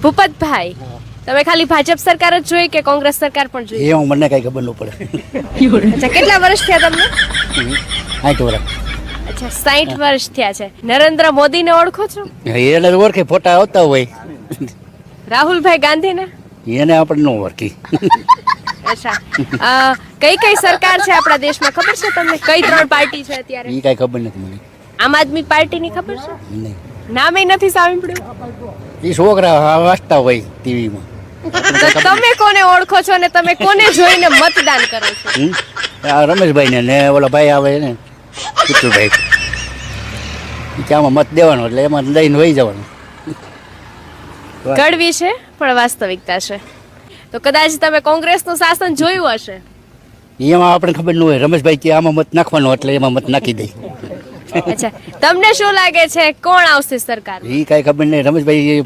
ભૂપતભાઈ, તમે ખાલી ભાજપ સરકાર જ જોઈ કે કોંગ્રેસ સરકાર પણ જોઈ? એ મને કઈ ખબર ન પડે. અચ્છા, કેટલા વર્ષ થયા તમને? 8 વર્ષ. અચ્છા, 60 વર્ષ થયા છે. નરેન્દ્ર મોદીને ઓળખો છો? એને ઓળખે, ફોટા આવતા હોય. રાહુલભાઈ ગાંધીને? એને આપણે ન ઓળખી. અચ્છા, કઈ કઈ સરકાર છે આપણા દેશમાં ખબર છે તમને? કઈ 3 પાર્ટી છે અત્યારે? એ કઈ ખબર નથી મને. આમ આદમી પાર્ટીની ખબર છે? નહીં. નામે નથી સાંભળ્યું. એ છોકરા વાંચતા હોય ટીવીમાં. તો તમે કોને ઓળખો છો ને તમે કોને જોઈને મતદાન કરો છો? આ રમેશભાઈ ને ઓલા ભાઈ આવે ને પુતુભાઈ, આમાં મત દેવાનો એટલે એમાં લઈને વહી જવાનું. કડવી છે પણ વાસ્તવિકતા છે. તો કદાચ તમે કોંગ્રેસનું શાસન જોયું હશે. એમાં આપણે ખબર ન હોય. રમેશભાઈ કે આમાં મત નાખવાનો એટલે એમાં મત નાખી દે. અચ્છા, તમને શું લાગે છે કોણ આવશે સરકાર? એ કઈ ખબર નહીં. રમેશભાઈ